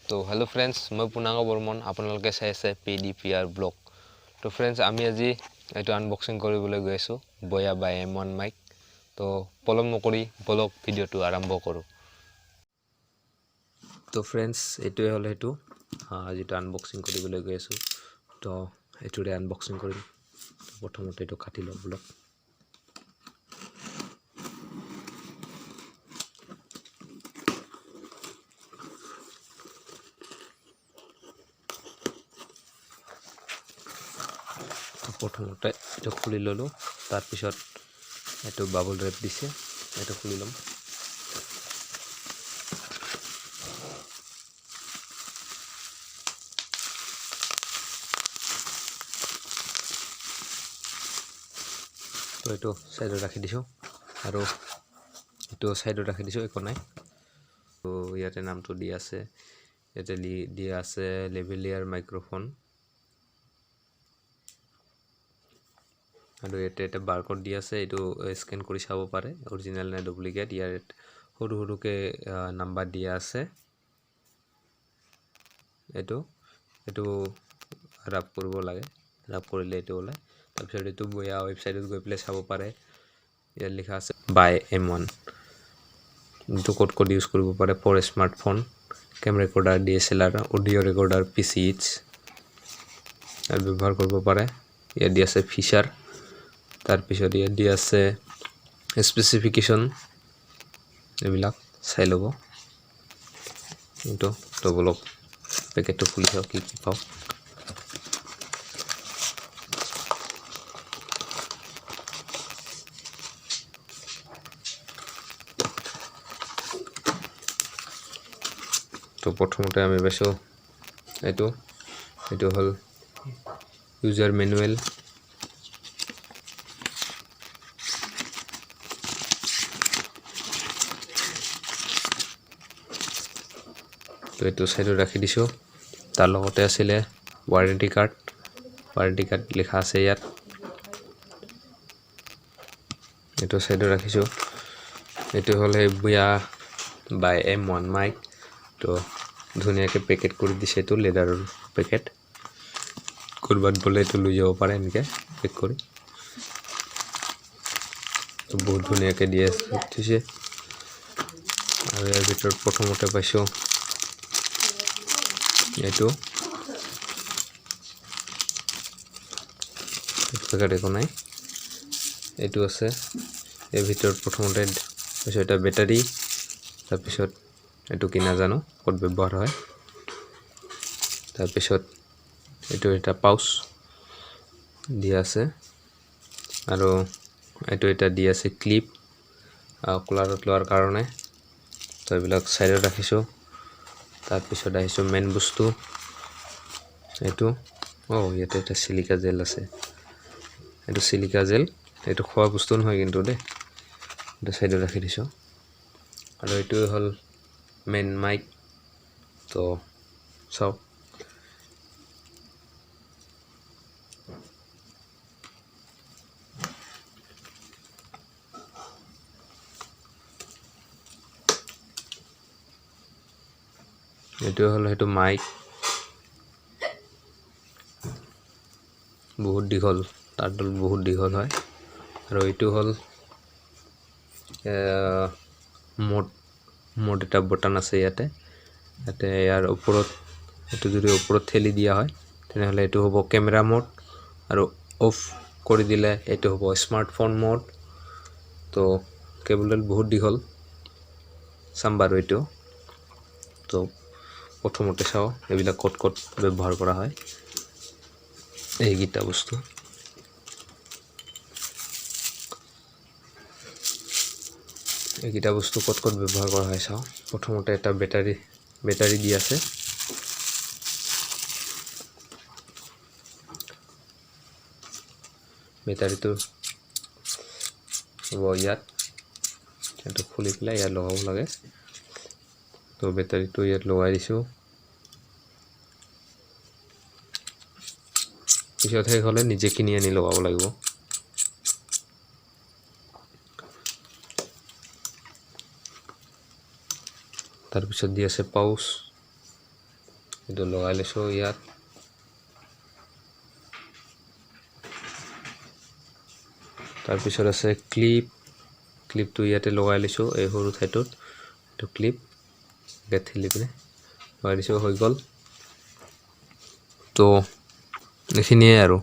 তো hello' friends, মই পুনাঙ্গ বৰ্মন, আপোনালোকে চাই আছে PDPR ব্লগ। তো ফ্ৰেণ্ডছ, আমি আজি এইটো আনবক্সিং কৰিবলৈ গৈ আছোঁ, বয়া বাই M1 মাইক। তো পলম নকৰি ব্লগ ভিডিঅ'টো আৰম্ভ কৰোঁ। তো ফ্ৰেণ্ডছ, এইটোৱে হ'ল সেইটো যিটো আনবক্সিং কৰিবলৈ গৈ আছোঁ। তো এইটোৰে আনবক্সিং কৰিম। প্ৰথমতে এইটো কাটি লওঁ ব্লগ। প্ৰথমতে এইটো খুলি ল'লোঁ, তাৰপিছত এইটো বাবল ৰেপ দিছে, এইটো খুলি ল'ম। তো এইটো ছাইডত ৰাখি দিছোঁ আৰু এইটো ছাইডত ৰাখি দিছোঁ, একো নাই। তো ইয়াতে নামটো দিয়া আছে, ইয়াতে দিয়া আছে লেভেলিয়াৰ মাইক্ৰফোন, আৰু ইয়াতে এটা বাৰকোড দিয়া আছে। এইটো স্কেন কৰি চাব পাৰে অৰিজিনেল নে ডুপ্লিকেট। ইয়াৰ সৰু সৰুকৈ নাম্বাৰ দিয়া আছে। এইটো ৰাপ কৰিব লাগে, ৰাপ কৰিলে এইটো ওলায়। তাৰপিছত এইটো বয়া ৱেবছাইটত গৈ পেলাই চাব পাৰে। ইয়াত লিখা আছে বাই M1। এইটো ক'ড ইউজ কৰিব পাৰে for smartphone, cam recorder, DSLR, audio' recorder, PCH ইয়াত ব্যৱহাৰ কৰিব পাৰে। ইয়াত দিয়া আছে ফিচাৰ, তাৰপিছত ইয়াত দিয়া আছে স্পেচিফিকেশ্যন, এইবিলাক চাই ল'ব। এইটো ডবলক পেকেটটো খুলি চাওঁ কি কি পাওঁ। তো প্ৰথমতে আমি পাইছোঁ এইটো হ'ল ইউজাৰ মেনুৱেল। তো এইটো ছাইডত ৰাখি দিছোঁ। তাৰ লগতে আছিলে ৱাৰেণ্টি কাৰ্ড লিখা আছে ইয়াত, এইটো ছাইডত ৰাখিছোঁ। এইটো হ'ল সেই বয়া বাই M1 মাইক। তো ধুনীয়াকৈ পেকেট কৰি দিছে, এইটো লেডাৰৰ পেকেট। ক'ৰবাত গ'লে এইটো লৈ যাব পাৰে এনেকৈ পেক কৰি। তো বহুত ধুনীয়াকৈ দিয়ে থৈছে। আৰু ইয়াৰ ভিতৰত প্ৰথমতে পাইছোঁ এইটো পেকেট, একো নাই। এইটো আছে ইয়াৰ ভিতৰত। প্ৰথমতে পাইছোঁ এটা বেটাৰী, তাৰপিছত এইটো কি নাজানো, ক'ত ব্যৱহাৰ হয়। তাৰপিছত এইটো এটা পাউচ দিয়া আছে, আৰু এইটো এটা দি আছে ক্লিপ কুলাৰত লোৱাৰ কাৰণে। তো এইবিলাক ছাইডত ৰাখিছোঁ। তাৰপিছত আহিছোঁ মেইন বস্তু, এইটো ইয়াতে এটা চিলিকা জেল আছে। এইটো চিলিকা জেল, এইটো খোৱা বস্তু নহয় কিন্তু দেই। এইটো ছাইডত ৰাখি দিছোঁ। আৰু এইটোৱে হ'ল মেইন মাইক। তো চাওক, এইটোৱে হ'ল সেইটো মাইক। বহুত দীঘল, তাঁৰডাল বহুত দীঘল হয়। আৰু এইটো হ'ল মোড এটা বটন আছে ইয়াতে। ইয়াৰ ওপৰত, এইটো যদি ওপৰত ঠেলি দিয়া হয় তেনেহ'লে এইটো হ'ব কেমেৰা মোড, আৰু অফ কৰি দিলে এইটো হ'ব স্মাৰ্টফোন মোড। তো কেবলডাল বহুত দীঘল, চাম বাৰু এইটো। তো প্ৰথমতে চাওঁ এইবিলাক ক'ত ব্যৱহাৰ কৰা হয়, এইকেইটা বস্তু। ক'ত ব্যৱহাৰ কৰা হয় চাওঁ। প্ৰথমতে এটা বেটাৰী দি আছে। বেটাৰীটো হ'ব ইয়াত, এইটো খুলি পেলাই ইয়াত লগাব লাগে। তো বেটাৰীটো ইয়াত লগাই দিছোঁ। পিছত শেষ হ'লে নিজে কিনি আনি লগাব লাগিব। তাৰপিছত দি আছে পাউচ, এইটো লগাই লৈছোঁ ইয়াত তাৰপিছত আছে ক্লিপটো ইয়াতে লগাই লৈছোঁ এই সৰু ঠাইটোত এইটো ক্লিপ ঠেলি পিনে লগাই দিছোঁ হৈ গ'ল তো এইখিনিয়ে আৰু